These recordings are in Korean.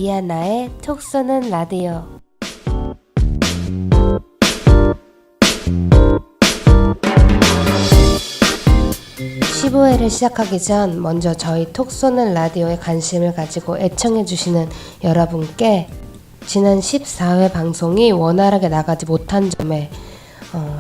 이하나의 톡 쏘는 라디오. (15회를) 시작하기 전 먼저 저희 톡 쏘는 라디오에 관심을 가지고 애청해주시는 여러분께 지난 14회 방송이 원활하게 나가지 못한 점에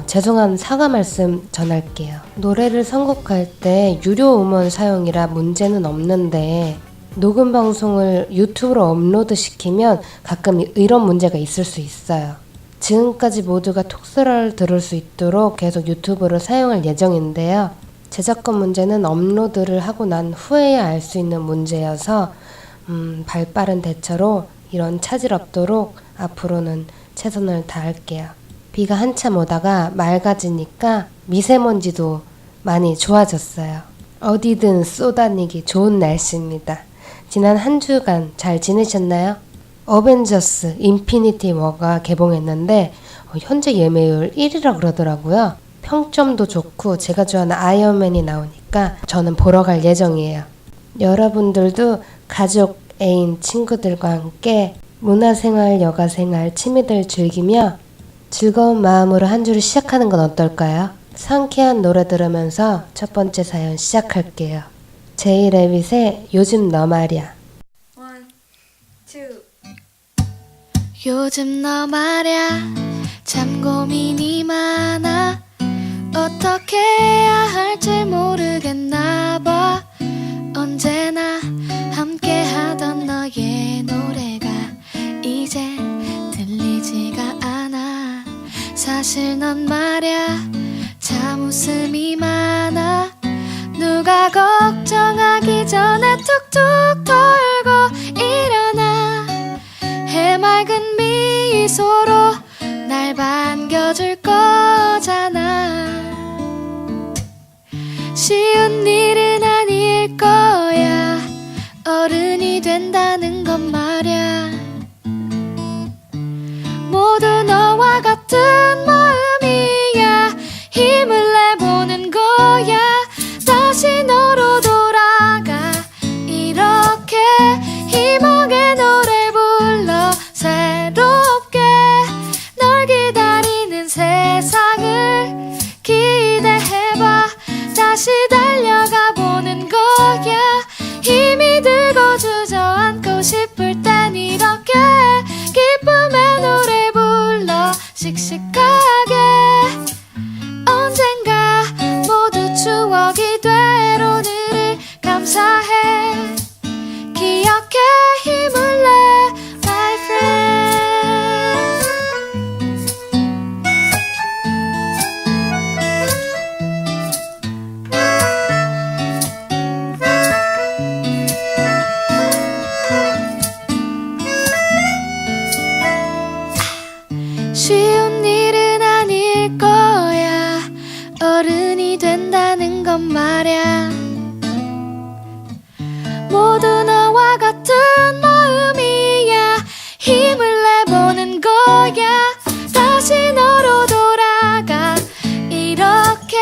죄송한 사과 말씀 전할게요. 노래를 선곡할 때 유료 음원 사용이라 문제는 없는데 녹음 방송을 유튜브로 업로드 시키면 가끔 이런 문제가 있을 수 있어요. 지금까지 모두가 톡소라를 들을 수 있도록 계속 유튜브를 사용할 예정인데요. 저작권 문제는 업로드를 하고 난 후에야 알 수 있는 문제여서 발빠른 대처로 이런 차질 없도록 앞으로는 최선을 다할게요. 비가 한참 오다가 맑아지니까 미세먼지도 많이 좋아졌어요. 어디든 쏘다니기 좋은 날씨입니다. 지난 한 주간 잘 지내셨나요? 어벤져스 인피니티 워가 개봉했는데 현재 예매율 1위라 그러더라고요. 평점도 좋고 제가 좋아하는 아이언맨이 나오니까 저는 보러 갈 예정이에요. 여러분들도 가족, 애인, 친구들과 함께 문화생활, 여가생활, 취미들 즐기며 즐거운 마음으로 한 주를 시작하는 건 어떨까요? 상쾌한 노래 들으면서 첫 번째 사연 시작할게요. 제이레빗의 요즘 너 말야. 1, 2 요즘 너 말야 참 고민이 많아 어떻게 해야 할지 모르겠나 봐 언제나 함께 하던 너의 노래가 이제 들리지가 않아 사실 넌 말야 참 웃음이 많아 누가 걱정하기 전에 툭툭 털고 일어나 해맑은 미소로 날 반겨줄 거잖아 쉬운 일은 아닐 거야 어른이 된다는 건 말야 모두 너와 같은 마음이야 힘을 내보는 거야 다시 너로 돌아가 이렇게 희망의 노래 불러 새롭게 널 기다리는 세상을 기대해봐 다시 달려가 보는 거야 힘이 들고 주저앉고 싶을 땐 이렇게 기쁨의 노래 불러 씩씩하게 언젠가 모두 추억이 될 오늘을 감사해 기억해 힘을 내 my friend 쉬운 일은 아닐 거야 어른이 된다는 건 말야 모두 너와 같은 마음이야 힘을 내보는 거야 다시 너로 돌아가 이렇게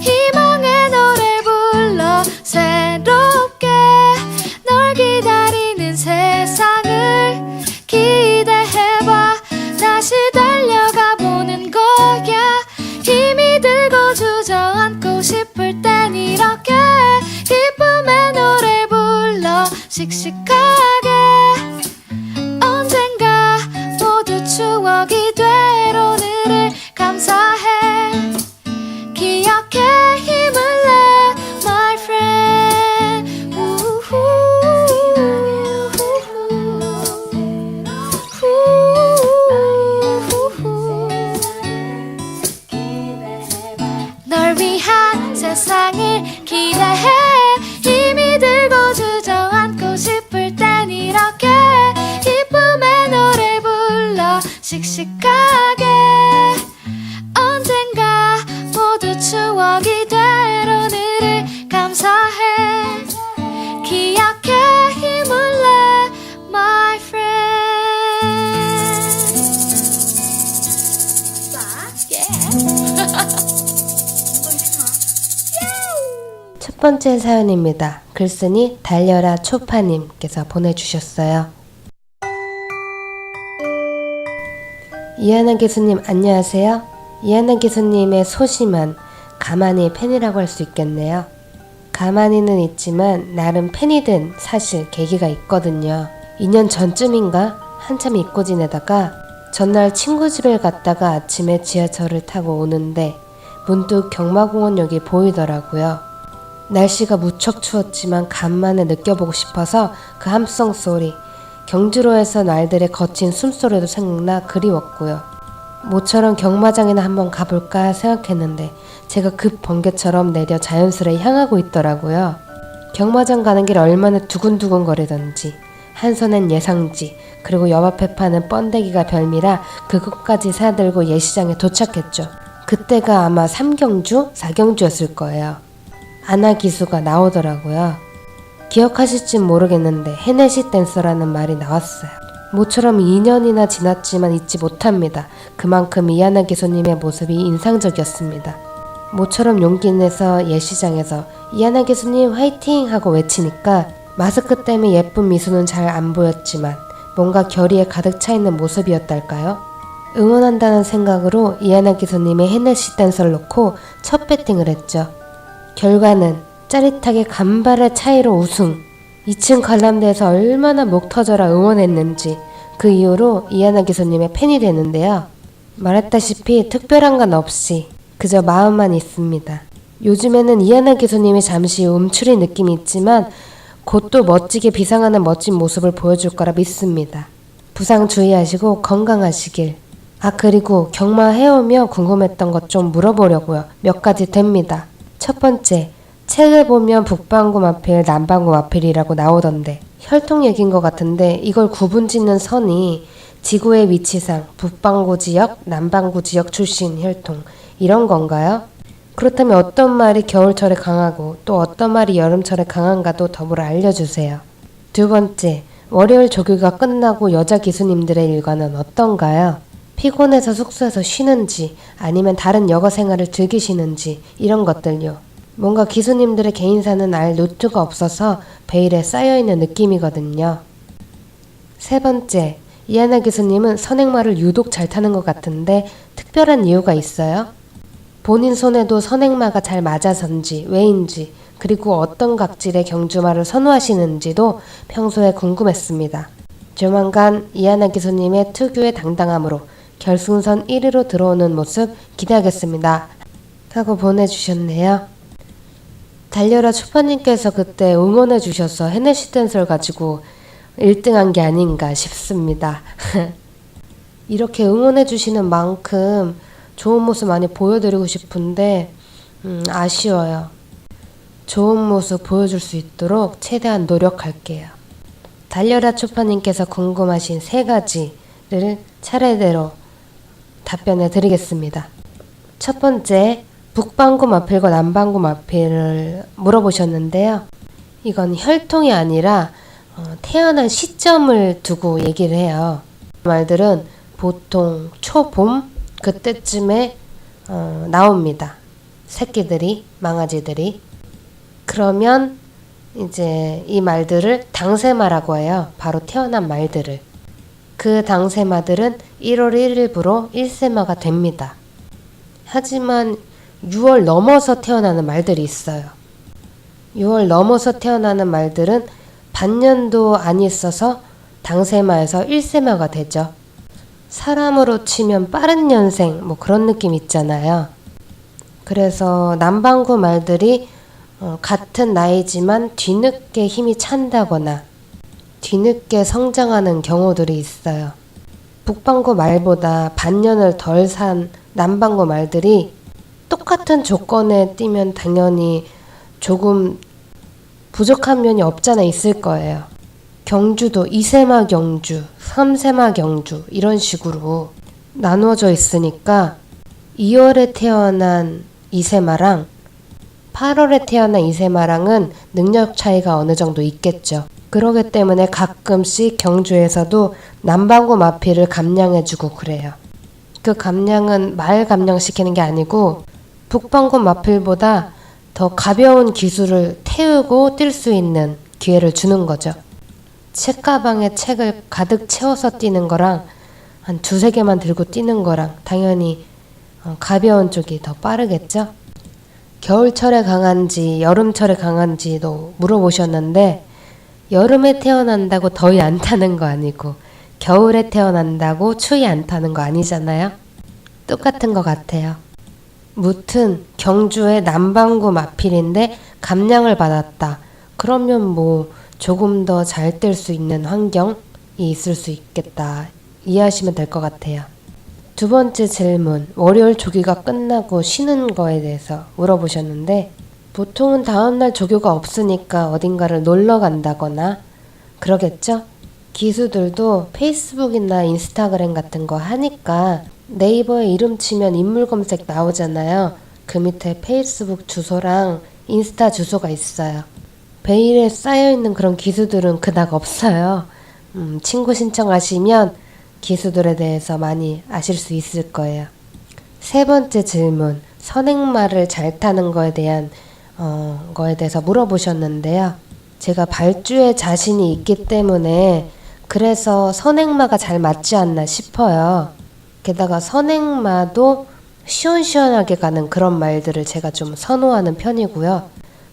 희망의 노래 불러 새롭게 널 기다리는 세상을 기대해봐 다시 달려가 보는 거야 힘이 들고 주저앉고 싶을 땐 이렇게 기쁨의 노래 불러 씩씩하게 언젠가 모두 추억이 될 오늘을 감사해 기억해 힘을 내 my friend 널 위한 세상을 기대해 힘이 들고 주저앉고 싶을 땐 이렇게 기쁨의 노래 불러 씩씩하게 언젠가 모두 추억이 될 오늘을 감사해 기억해 힘을 내 my friend 첫 번째 사연입니다. 글쓴이 달려라 초파님께서 보내주셨어요. 이하나 교수님 안녕하세요. 이하나 교수님의 소심한 가만히 팬이라고 할 수 있겠네요. 가만히는 있지만 나름 팬이 된 사실 계기가 있거든요. 2년 전쯤인가 한참 잊고 지내다가 전날 친구 집에 갔다가 아침에 지하철을 타고 오는데 문득 경마공원역이 보이더라고요. 날씨가 무척 추웠지만 간만에 느껴보고 싶어서 그 함성 소리, 경주로에서 날들의 거친 숨소리도 생각나 그리웠고요. 모처럼 경마장이나 한번 가볼까 생각했는데 제가 급 번개처럼 내려 자연스레 향하고 있더라고요. 경마장 가는 길 얼마나 두근두근 거리던지 한 손엔 예상지 그리고 옆 앞에 파는 번데기가 별미라 그것까지 사들고 예시장에 도착했죠. 그때가 아마 3경주? 4경주였을 거예요. 아나기수가 나오더라고요. 기억하실진 모르겠는데 헤네시 댄서라는 말이 나왔어요. 모처럼 2년이나 지났지만 잊지 못합니다. 그만큼 이하나 교수님의 모습이 인상적이었습니다. 모처럼 용기 내서 예시장에서 이하나 교수님 화이팅! 하고 외치니까 마스크 때문에 예쁜 미소는 잘 안 보였지만 뭔가 결의에 가득 차 있는 모습이었달까요? 응원한다는 생각으로 이하나 교수님의 헤네시 댄서를 놓고 첫 배팅을 했죠. 결과는 짜릿하게 간발의 차이로 우승. 2층 관람대에서 얼마나 목 터져라 응원했는지 그 이후로 이하나 교수님의 팬이 되는데요. 말했다시피 특별한 건 없이 그저 마음만 있습니다. 요즘에는 이하나 교수님이 잠시 움츠린 느낌이 있지만 곧 또 멋지게 비상하는 멋진 모습을 보여줄 거라 믿습니다. 부상 주의하시고 건강하시길. 그리고 경마 해오며 궁금했던 것 좀 물어보려고요. 몇 가지 됩니다. 첫 번째, 책을 보면 북반구 마필, 남반구 마필이라고 나오던데 혈통 얘기인 것 같은데 이걸 구분짓는 선이 지구의 위치상 북반구 지역, 남반구 지역 출신 혈통 이런 건가요? 그렇다면 어떤 말이 겨울철에 강하고 또 어떤 말이 여름철에 강한가도 더불어 알려주세요. 두 번째, 월요일 조교가 끝나고 여자 기수님들의 일과는 어떤가요? 피곤해서 숙소에서 쉬는지 아니면 다른 여가 생활을 즐기시는지 이런 것들요. 뭔가 기수님들의 개인사는 알 노트가 없어서 베일에 쌓여있는 느낌이거든요. 세 번째, 이하나 교수님은 선행마를 유독 잘 타는 것 같은데 특별한 이유가 있어요? 본인 손에도 선행마가 잘 맞아서인지 왜인지 그리고 어떤 각질의 경주마를 선호하시는지도 평소에 궁금했습니다. 조만간 이하나 교수님의 특유의 당당함으로 결승선 1위로 들어오는 모습 기대하겠습니다. 하고 보내주셨네요. 달려라 초파님께서 그때 응원해 주셔서 헤네시 댄서를 가지고 1등한 게 아닌가 싶습니다. 이렇게 응원해 주시는 만큼 좋은 모습 많이 보여드리고 싶은데 아쉬워요. 좋은 모습 보여줄 수 있도록 최대한 노력할게요. 달려라 초파님께서 궁금하신 3가지를 차례대로 답변해 드리겠습니다. 첫 번째, 북반구 마필과 남반구 마필을 물어보셨는데요. 이건 혈통이 아니라 태어난 시점을 두고 얘기를 해요. 말들은 보통 초봄 그때쯤에 나옵니다. 새끼들이, 망아지들이. 그러면 이제 이 말들을 당세마라고 해요. 바로 태어난 말들을. 그 당세마들은 1월 1일부로 1세마가 됩니다. 하지만 6월 넘어서 태어나는 말들이 있어요. 6월 넘어서 태어나는 말들은 반년도 안 있어서 당세마에서 1세마가 되죠. 사람으로 치면 빠른 년생 뭐 그런 느낌 있잖아요. 그래서 남반구 말들이 같은 나이지만 뒤늦게 힘이 찬다거나 뒤늦게 성장하는 경우들이 있어요. 북반구 말보다 반년을 덜 산 남반구 말들이 똑같은 조건에 뛰면 당연히 조금 부족한 면이 없잖아 있을 거예요. 경주도 2세마 경주, 3세마 경주 이런 식으로 나누어져 있으니까 2월에 태어난 2세마랑 8월에 태어난 2세마랑은 능력 차이가 어느 정도 있겠죠. 그러기 때문에 가끔씩 경주에서도 남반구 마필을 감량해주고 그래요. 그 감량은 말 감량시키는 게 아니고 북반구 마필보다 더 가벼운 기술을 태우고 뛸 수 있는 기회를 주는 거죠. 책가방에 책을 가득 채워서 뛰는 거랑 한 두세 개만 들고 뛰는 거랑 당연히 가벼운 쪽이 더 빠르겠죠? 겨울철에 강한지 여름철에 강한지도 물어보셨는데 여름에 태어난다고 더위 안 타는 거 아니고 겨울에 태어난다고 추위 안 타는 거 아니잖아요? 똑같은 것 같아요. 무튼 경주의 남반구 마필인데 감량을 받았다. 그러면 뭐 조금 더 잘 뗄 수 있는 환경이 있을 수 있겠다. 이해하시면 될 것 같아요. 두 번째 질문, 월요일 조교가 끝나고 쉬는 거에 대해서 물어보셨는데 보통은 다음날 조교가 없으니까 어딘가를 놀러 간다거나 그러겠죠? 기수들도 페이스북이나 인스타그램 같은 거 하니까 네이버에 이름 치면 인물 검색 나오잖아요. 그 밑에 페이스북 주소랑 인스타 주소가 있어요. 베일에 쌓여있는 그런 기수들은 그닥 없어요. 친구 신청하시면 기수들에 대해서 많이 아실 수 있을 거예요. 세 번째 질문, 선행마를 잘 타는 거에 대해서 물어보셨는데요. 제가 발주에 자신이 있기 때문에 그래서 선행마가 잘 맞지 않나 싶어요. 게다가 선행마도 시원시원하게 가는 그런 말들을 제가 좀 선호하는 편이고요.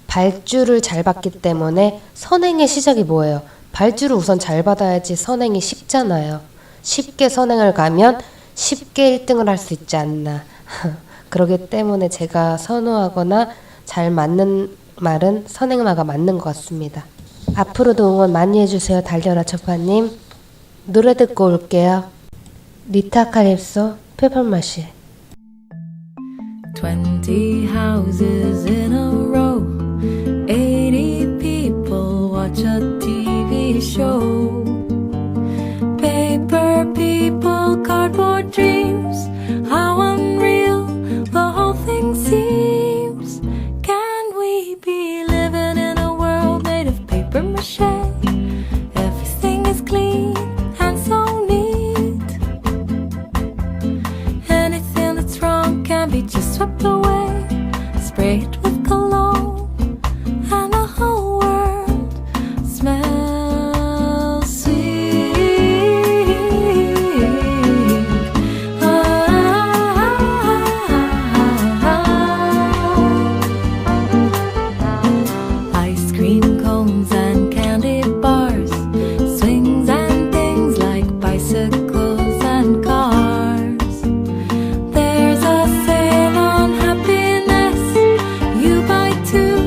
발주를 잘 받기 때문에 선행의 시작이 뭐예요? 발주를 우선 잘 받아야지 선행이 쉽잖아요. 쉽게 선행을 가면 쉽게 1등을 할 수 있지 않나. 그렇기 때문에 제가 선호하거나 잘 맞는 말은 선행마가 맞는 것 같습니다. 앞으로도 응원 많이 해주세요. 달려라 초파님. 노래 듣고 올게요. 리타 칼립소 페퍼마시. 20 houses in a row, 80 people watch a TV show. Paper people, cardboard dreams, how unreal the whole thing seems. Can we be living in a world made of paper mache? Everything is clean and so neat. Anything that's wrong can be just swept away, spray it with cologne, and the whole world smells sweet. Ice cream cones and candy bars, swings and things like bicycles and cars. There's a sale on happiness. You buy two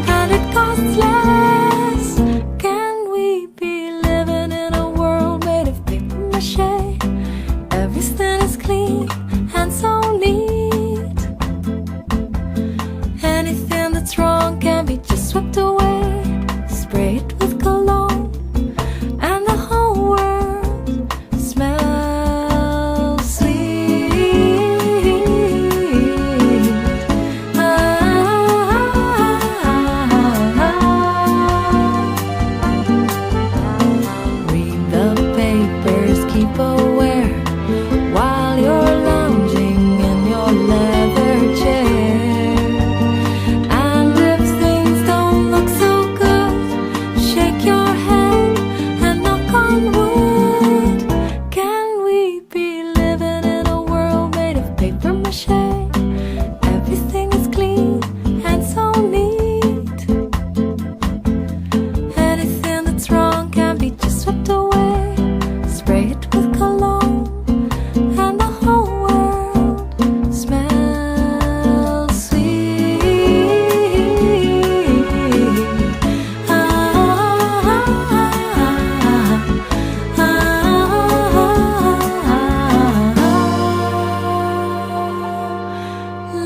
and it costs less. Can we be living in a world made of paper mache? Everything is clean and so neat. Anything that's wrong can be just swept away, spray it with cologne, and the whole world smells sweet. Read the papers, keep aware while you're lounging in your leather chair. And if things don't look so good, shake your head and knock on wood. Can we be living in a world made of paper mache? Everything is clean and so neat. Anything that's wrong can be just swept away, spray it with cologne, and the whole world smells sweet.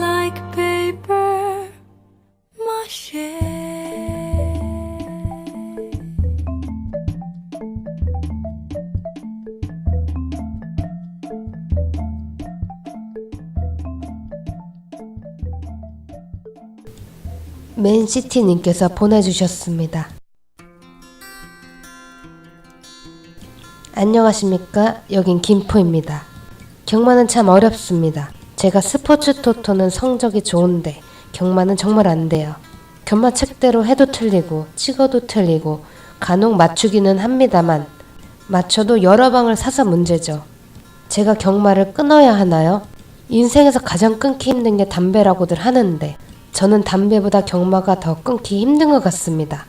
Like paper mache. 맨시티님께서 보내주셨습니다. 안녕하십니까? 여긴 김포입니다. 경마는 참 어렵습니다. 제가 스포츠 토토는 성적이 좋은데 경마는 정말 안 돼요. 경마 책대로 해도 틀리고 찍어도 틀리고 간혹 맞추기는 합니다만 맞춰도 여러 방을 사서 문제죠. 제가 경마를 끊어야 하나요? 인생에서 가장 끊기 힘든 게 담배라고들 하는데 저는 담배보다 경마가 더 끊기 힘든 것 같습니다.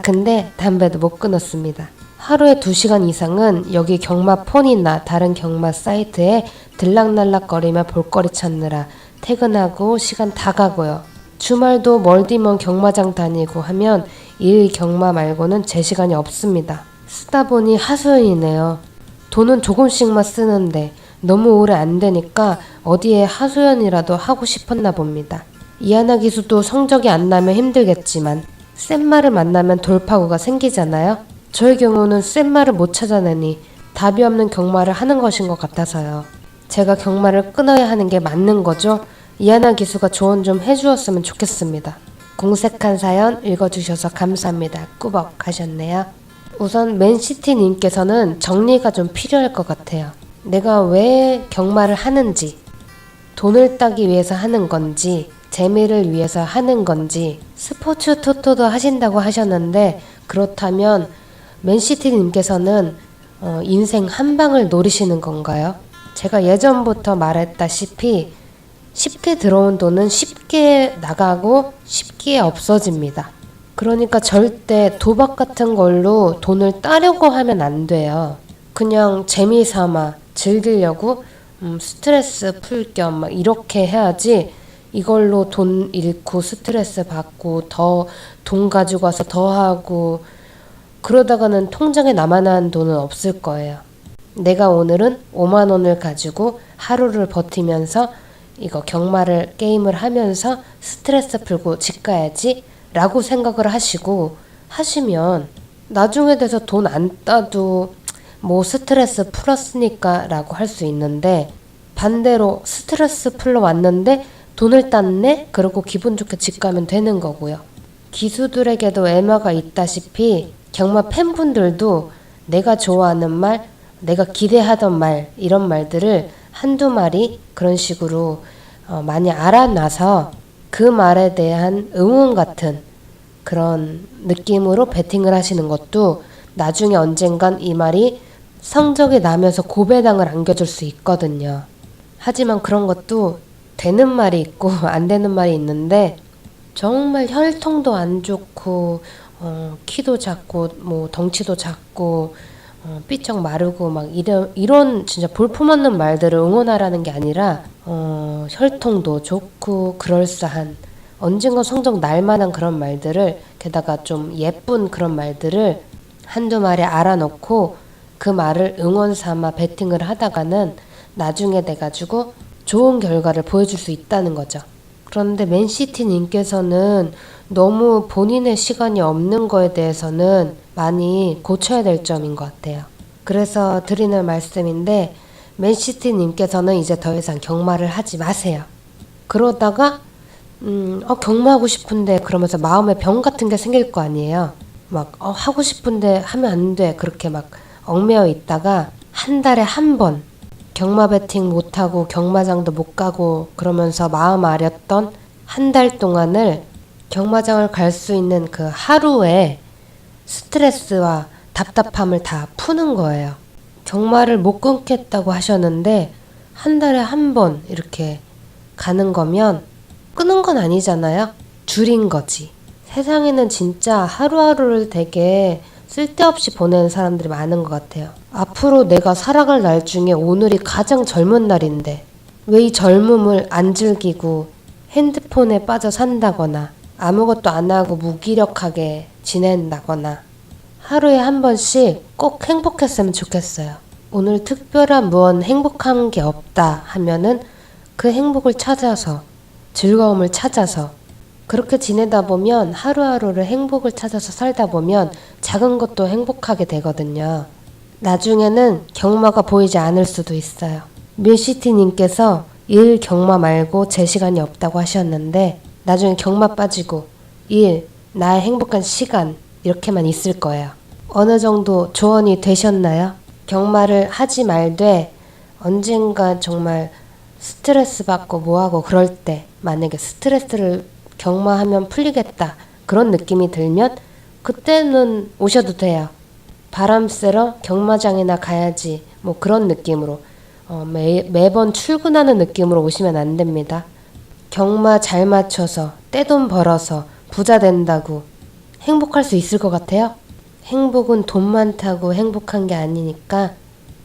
근데 담배도 못 끊었습니다. 하루에 2시간 이상은 여기 경마 폰이나 다른 경마 사이트에 들락날락거리며 볼거리 찾느라 퇴근하고 시간 다 가고요. 주말도 멀디먼 경마장 다니고 하면 일 경마 말고는 제 시간이 없습니다. 쓰다 보니 하소연이네요. 돈은 조금씩만 쓰는데 너무 오래 안 되니까 어디에 하소연이라도 하고 싶었나 봅니다. 이하나 기수도 성적이 안 나면 힘들겠지만 센 말을 만나면 돌파구가 생기잖아요. 저의 경우는 센 말을 못 찾아내니 답이 없는 경마를 하는 것인 것 같아서요. 제가 경마를 끊어야 하는 게 맞는 거죠? 이하나 기수가 조언 좀 해주었으면 좋겠습니다. 공색한 사연 읽어주셔서 감사합니다. 꾸벅 하셨네요. 우선 맨시티님께서는 정리가 좀 필요할 것 같아요. 내가 왜 경마를 하는지, 돈을 따기 위해서 하는 건지, 재미를 위해서 하는 건지, 스포츠 토토도 하신다고 하셨는데 그렇다면 맨시티님께서는 인생 한 방을 노리시는 건가요? 제가 예전부터 말했다시피 쉽게 들어온 돈은 쉽게 나가고 쉽게 없어집니다. 그러니까 절대 도박 같은 걸로 돈을 따려고 하면 안 돼요. 그냥 재미삼아 즐기려고 스트레스 풀 겸 막 이렇게 해야지 이걸로 돈 잃고 스트레스 받고 더 돈 가지고 와서 더 하고 그러다가는 통장에 남아난 돈은 없을 거예요. 내가 오늘은 5만 원을 가지고 하루를 버티면서 이거 경마를 게임을 하면서 스트레스 풀고 집 가야지 라고 생각을 하시면 나중에 돼서 돈 안 따도 뭐 스트레스 풀었으니까 라고 할 수 있는데 반대로 스트레스 풀러 왔는데 돈을 땄네? 그러고 기분 좋게 집 가면 되는 거고요. 기수들에게도 애마가 있다시피 경마 팬분들도 내가 좋아하는 말, 내가 기대하던 말 이런 말들을 한두 마리 그런 식으로 많이 알아놔서 그 말에 대한 응원 같은 그런 느낌으로 베팅을 하시는 것도 나중에 언젠간 이 말이 성적이 나면서 고배당을 안겨줄 수 있거든요. 하지만 그런 것도 되는 말이 있고 안 되는 말이 있는데 정말 혈통도 안 좋고 키도 작고 뭐 덩치도 작고 삐쩍 마르고 막 이런 진짜 볼품없는 말들을 응원하라는 게 아니라 혈통도 좋고 그럴싸한 언젠가 성적 날만한 그런 말들을 게다가 좀 예쁜 그런 말들을 한두 마리 알아놓고 그 말을 응원 삼아 베팅을 하다가는 나중에 돼가지고 좋은 결과를 보여줄 수 있다는 거죠. 그런데 맨시티님께서는 너무 본인의 시간이 없는 거에 대해서는 많이 고쳐야 될 점인 것 같아요. 그래서 드리는 말씀인데 맨시티님께서는 이제 더 이상 경마를 하지 마세요. 그러다가 경마하고 싶은데 그러면서 마음에 병 같은 게 생길 거 아니에요. 막 하고 싶은데 하면 안 돼 그렇게 막 얽매여 있다가 한 달에 한 번 경마 베팅 못하고 경마장도 못 가고 그러면서 마음 아렸던 한 달 동안을 경마장을 갈 수 있는 그 하루에 스트레스와 답답함을 다 푸는 거예요. 경마를 못 끊겠다고 하셨는데 한 달에 한 번 이렇게 가는 거면 끊은 건 아니잖아요. 줄인 거지. 세상에는 진짜 하루하루를 되게 쓸데없이 보내는 사람들이 많은 것 같아요. 앞으로 내가 살아갈 날 중에 오늘이 가장 젊은 날인데 왜 이 젊음을 안 즐기고 핸드폰에 빠져 산다거나 아무것도 안 하고 무기력하게 지낸다거나 하루에 한 번씩 꼭 행복했으면 좋겠어요. 오늘 특별한 무언 행복한 게 없다 하면은 그 행복을 찾아서 즐거움을 찾아서 그렇게 지내다 보면 하루하루를 행복을 찾아서 살다 보면 작은 것도 행복하게 되거든요. 나중에는 경마가 보이지 않을 수도 있어요. 밀시티님께서 일 경마 말고 제 시간이 없다고 하셨는데 나중에 경마 빠지고 일, 나의 행복한 시간 이렇게만 있을 거예요. 어느 정도 조언이 되셨나요? 경마를 하지 말되 언젠가 정말 스트레스 받고 뭐하고 그럴 때 만약에 스트레스를 경마하면 풀리겠다 그런 느낌이 들면 그때는 오셔도 돼요. 바람 쐬러 경마장이나 가야지 뭐 그런 느낌으로 매번 출근하는 느낌으로 오시면 안 됩니다. 경마 잘 맞춰서 떼돈 벌어서 부자 된다고 행복할 수 있을 것 같아요? 행복은 돈 많다고 행복한 게 아니니까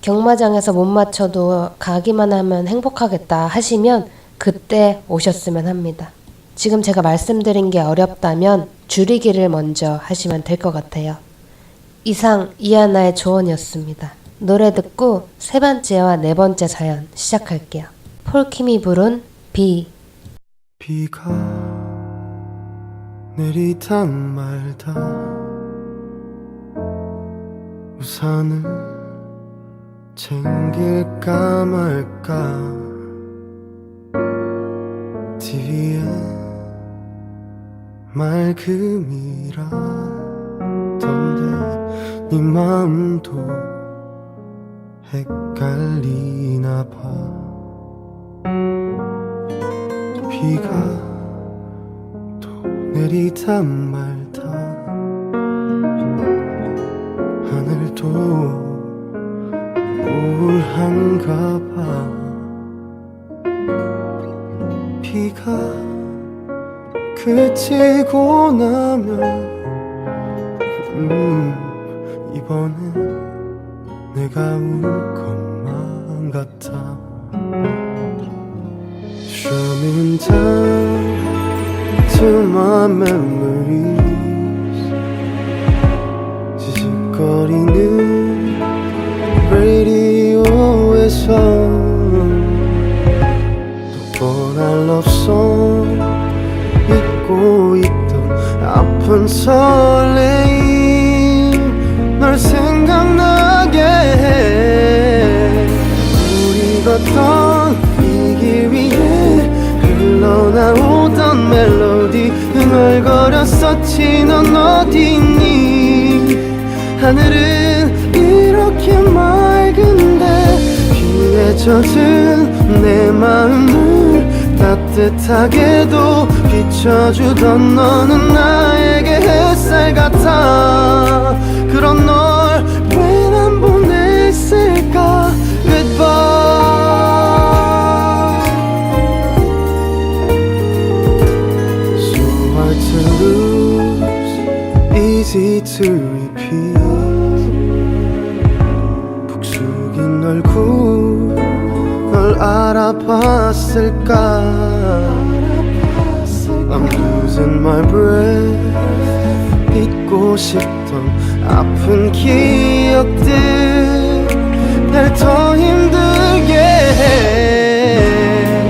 경마장에서 못 맞춰도 가기만 하면 행복하겠다 하시면 그때 오셨으면 합니다. 지금 제가 말씀드린 게 어렵다면 줄이기를 먼저 하시면 될 것 같아요. 이상 이하나의 조언이었습니다. 노래 듣고 세 번째와 네 번째 사연 시작할게요. 폴킴이 부른 비. 비가 내리다 말다 우산을 챙길까 말까 TV에 맑음이라던데 네 마음도 헷갈리나 봐. 비가 또 내리다 말다 하늘도 우울한가 봐. 비가 그치고 나면 이번엔 내가 울 것만 같아. Strumming down to my memories 지직거리는 라디오에서 또 뻔한 love-song 잊고 있던 아픈 설레임 널 생각나게 해. 우리 걷던 이 길 위에 흘러나오던 멜로디 흥얼거렸었지. 넌 어디 있니? 하늘은 이렇게 맑은데 비에 젖은 내 마음을 따뜻하게도 비춰주던 너는 나에게 햇살 같아. 그런 널 왜 난 보냈을까. Goodbye. So hard to lose, easy to repeat. 푹 숙인 얼굴 널 알아봤을까. I'm losing my breath. 잊고 싶던 아픈 기억들 날 더 힘들게 해.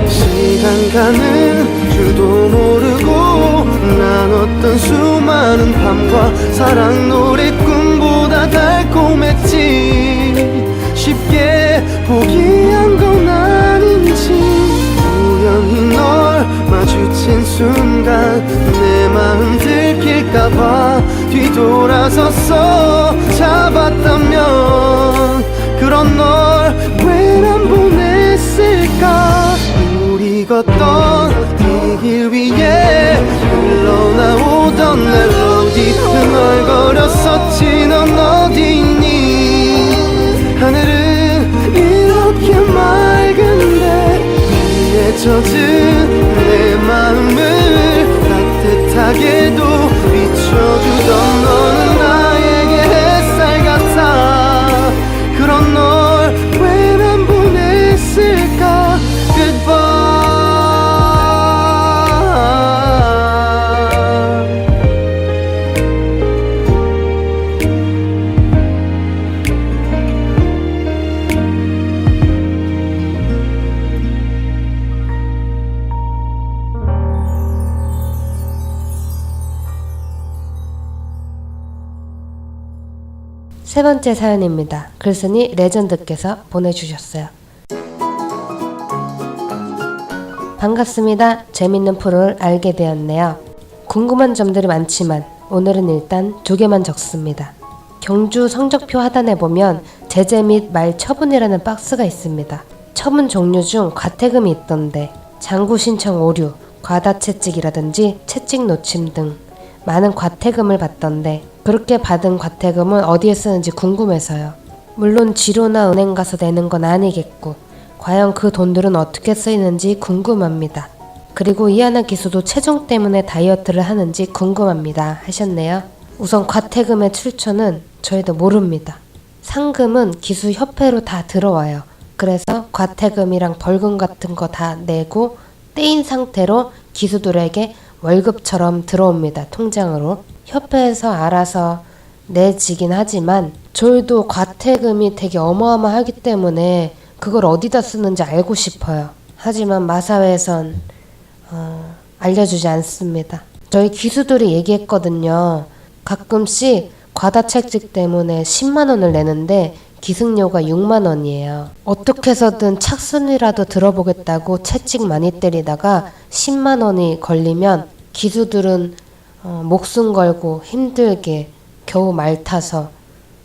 시간 가는 줄도 모르고 나눴던 수많은 밤과 사랑 노래 꿈보다 달콤했지. 쉽게 포기한 건 아닌지. 우연히 널 마주친 순간 내 마음 들킬까봐 뒤돌아서서 잡았다면 그런 널 왜 난 보냈을까. 우리 걷던 이 길 위에 흘러나오던 멜로디 흥얼거렸었지. 넌 어디 있니? 하늘은 이렇게 맑은데 비에 젖은 내 마음을 따뜻하게도 비춰주던 너는 나에게 햇살 같아. 그런 널 왜 난 보냈을까. Goodbye. 세 번째 사연입니다. 글쓴이 레전드께서 보내주셨어요. 반갑습니다. 재밌는 프로를 알게 되었네요. 궁금한 점들이 많지만 오늘은 일단 2개만 적습니다. 경주 성적표 하단에 보면 제재 및 말 처분이라는 박스가 있습니다. 처분 종류 중 과태금이 있던데 장구 신청 오류, 과다 채찍이라든지 채찍 놓침 등 많은 과태금을 받던데 그렇게 받은 과태금은 어디에 쓰는지 궁금해서요. 물론 지로나 은행 가서 내는 건 아니겠고 과연 그 돈들은 어떻게 쓰이는지 궁금합니다. 그리고 이하나 기수도 체중 때문에 다이어트를 하는지 궁금합니다 하셨네요. 우선 과태금의 출처는 저희도 모릅니다. 상금은 기수 협회로 다 들어와요. 그래서 과태금이랑 벌금 같은 거 다 내고 떼인 상태로 기수들에게 월급처럼 들어옵니다. 통장으로. 협회에서 알아서 내지긴 하지만 저희도 과태금이 되게 어마어마하기 때문에 그걸 어디다 쓰는지 알고 싶어요. 하지만 마사회에선 알려주지 않습니다. 저희 기수들이 얘기했거든요. 가끔씩 과다채찍 때문에 10만원을 내는데 기승료가 6만원이에요. 어떻게 해서든 착순이라도 들어보겠다고 채찍 많이 때리다가 10만원이 걸리면 기수들은 목숨 걸고 힘들게 겨우 말 타서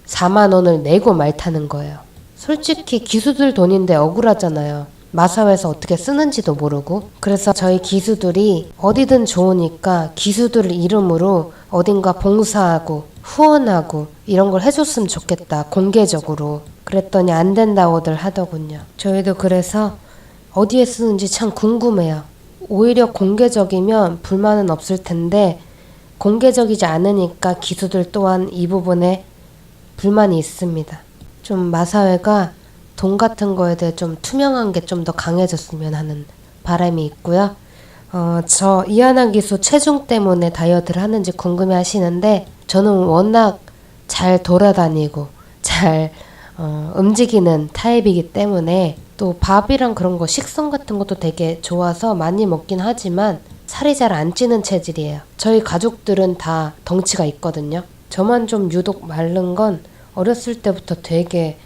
4만원을 내고 말 타는 거예요. 솔직히 기수들 돈인데 억울하잖아요. 마사회에서 어떻게 쓰는지도 모르고. 그래서 저희 기수들이 어디든 좋으니까 기수들 이름으로 어딘가 봉사하고 후원하고 이런 걸 해줬으면 좋겠다, 공개적으로. 그랬더니 안 된다고들 하더군요. 저희도 그래서 어디에 쓰는지 참 궁금해요. 오히려 공개적이면 불만은 없을 텐데 공개적이지 않으니까 기수들 또한 이 부분에 불만이 있습니다. 좀 마사회가 돈 같은 거에 대해 좀 투명한 게 좀 더 강해졌으면 하는 바람이 있고요. 저 이하나 기수 체중 때문에 다이어트를 하는지 궁금해 하시는데 저는 워낙 잘 돌아다니고 잘 움직이는 타입이기 때문에 또 밥이랑 그런 거 식성 같은 것도 되게 좋아서 많이 먹긴 하지만 살이 잘 안 찌는 체질이에요. 저희 가족들은 다 덩치가 있거든요. 저만 좀 유독 마른 건 어렸을 때부터 되게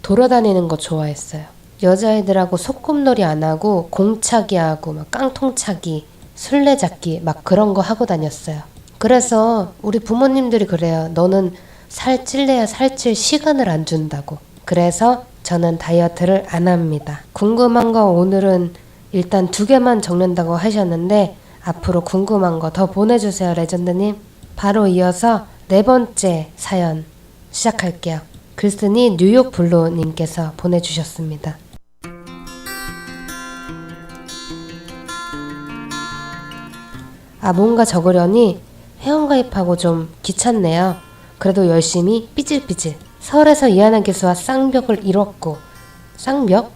돌아다니는 거 좋아했어요. 여자애들하고 소꿉놀이 안 하고 공차기 하고 막 깡통차기, 술래잡기 막 그런 거 하고 다녔어요. 그래서 우리 부모님들이 그래요. 너는 살 찔래야 살찔 시간을 안 준다고. 그래서 저는 다이어트를 안 합니다. 궁금한 거 오늘은 일단 2개만 적는다고 하셨는데 앞으로 궁금한 거 더 보내주세요, 레전드님. 바로 이어서 4번째 사연 시작할게요. 글쓴이 뉴욕 블루님께서 보내주셨습니다. 뭔가 적으려니 회원가입하고 좀 귀찮네요. 그래도 열심히 삐질삐질. 서울에서 이하나 기수와 쌍벽을 이뤘고 쌍벽?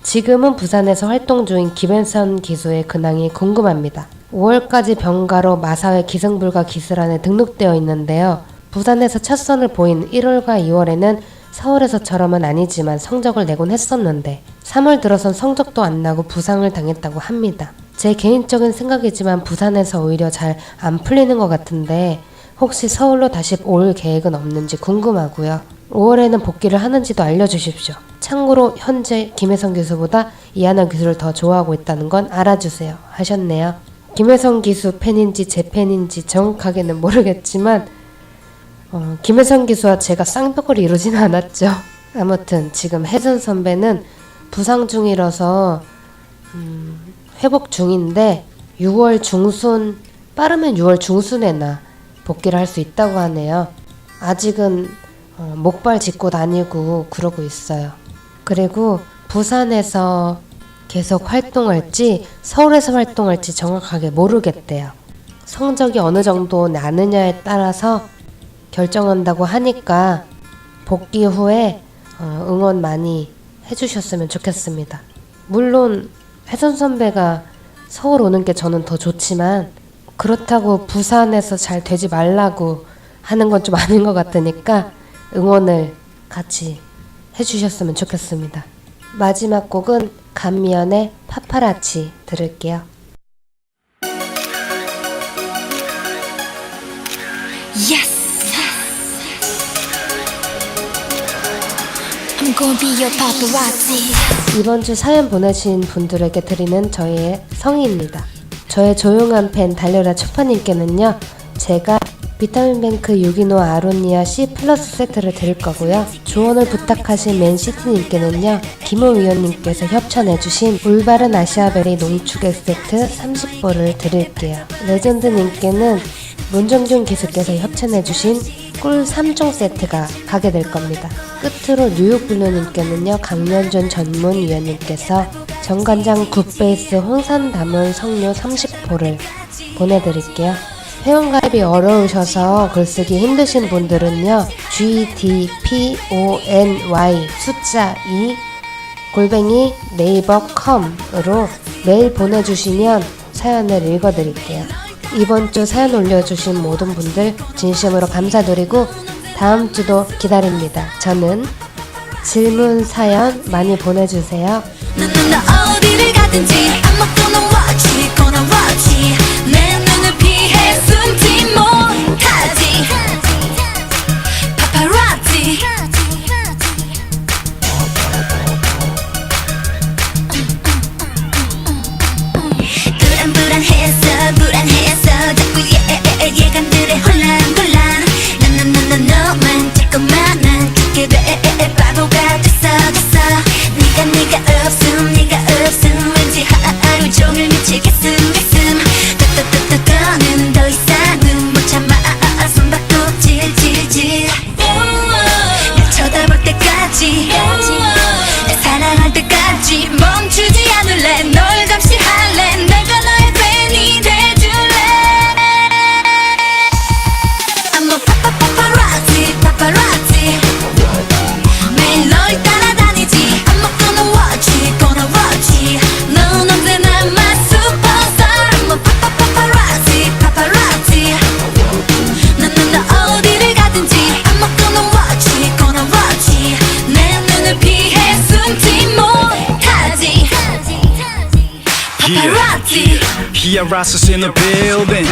지금은 부산에서 활동 중인 김혜선 기수의 근황이 궁금합니다. 5월까지 병가로 마사회 기승불가 기수란에 등록되어 있는데요. 부산에서 첫 선을 보인 1월과 2월에는 서울에서처럼은 아니지만 성적을 내곤 했었는데 3월 들어선 성적도 안 나고 부상을 당했다고 합니다. 제 개인적인 생각이지만 부산에서 오히려 잘 안 풀리는 것 같은데 혹시 서울로 다시 올 계획은 없는지 궁금하고요. 5월에는 복귀를 하는지도 알려주십시오. 참고로 현재 김혜성 기수보다 이하나 기수를 더 좋아하고 있다는 건 알아주세요 하셨네요. 김혜성 기수 팬인지 제 팬인지 정확하게는 모르겠지만 김혜성 기수와 제가 쌍벽을 이루진 않았죠. 아무튼 지금 혜선 선배는 부상 중이라서 회복 중인데 6월 중순, 빠르면 6월 중순에나 복귀를 할 수 있다고 하네요. 아직은 목발 짚고 다니고 그러고 있어요. 그리고 부산에서 계속 활동할지 서울에서 활동할지 정확하게 모르겠대요. 성적이 어느 정도 나느냐에 따라서 결정한다고 하니까 복귀 후에 응원 많이 해주셨으면 좋겠습니다. 물론 혜선 선배가 서울 오는 게 저는 더 좋지만 그렇다고 부산에서 잘 되지 말라고 하는 건 좀 아닌 것 같으니까 응원을 같이 해주셨으면 좋겠습니다. 마지막 곡은 감미연의 파파라치 들을게요. Yes! I'm gonna be your paparazzi. 이번 주 사연 보내신 분들에게 드리는 저희의 성의입니다. 저의 조용한 팬 달려라 초파님께는요, 제가 비타민뱅크 유기노 아로니아 C 플러스 세트를 드릴 거고요. 조언을 부탁하신 맨시티님께는요, 김호 위원님께서 협찬해주신 올바른 아시아베리 농축액 세트 30보를 드릴게요. 레전드님께는 문정균 기수께서 협찬해주신 꿀 3종 세트가 가게 될 겁니다. 끝으로 뉴욕블루님께는요, 강연준 전문위원님께서 정간장 굿베이스 홍산 담은 석류 30포를 보내드릴게요. 회원가입이 어려우셔서 글쓰기 힘드신 분들은요, gdpony 숫자 2 골뱅이 네이버.com으로 메일 보내주시면 사연을 읽어드릴게요. 이번 주 사연 올려주신 모든 분들 진심으로 감사드리고 다음 주도 기다립니다. 저는 질문 사연 많이 보내주세요. 넌 어디를 가든지 아무거나 watch gonna watch 내 눈을 피해 숨지 못하지 paparazzi 불안해서 자꾸 예감들의 혼란 너만 자꾸만 난 듣게 돼 바보가 됐어 네가 없음 왠지 하루 종일 미치겠음 더는 더 이상은 못 참아 손바닥 질질질 날 쳐다볼 때까지 사랑할 때까지 멈추지 않을래 널 감시할래 내가 너의 팬이 돼줄래 I'm a paparazzi 매일 널 따라다니지 I'm not gonna watch 넌 언제나 my superstar I'm a paparazzi 넌 어디를 가든지 I'm not gonna watch 내 눈을 피해 숨지 못하지 paparazzi Here Ross in the building.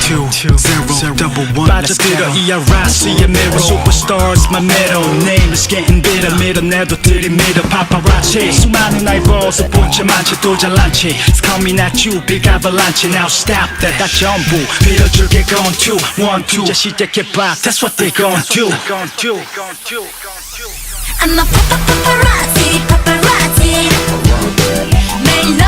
2-0-1 빠져들어 ERIC의 mirror Superstars my middle name is getting bitter 밀어내도 들이밀어 paparazzi 수많은 eyeballs 본체 많지 또 잘난 체 It's coming at you big avalanche Now stop that 다 전부 밀어줄게 gone 2-1-2 이제 시작해봐 That's what they gon' do I'm a paparazzi 매일 널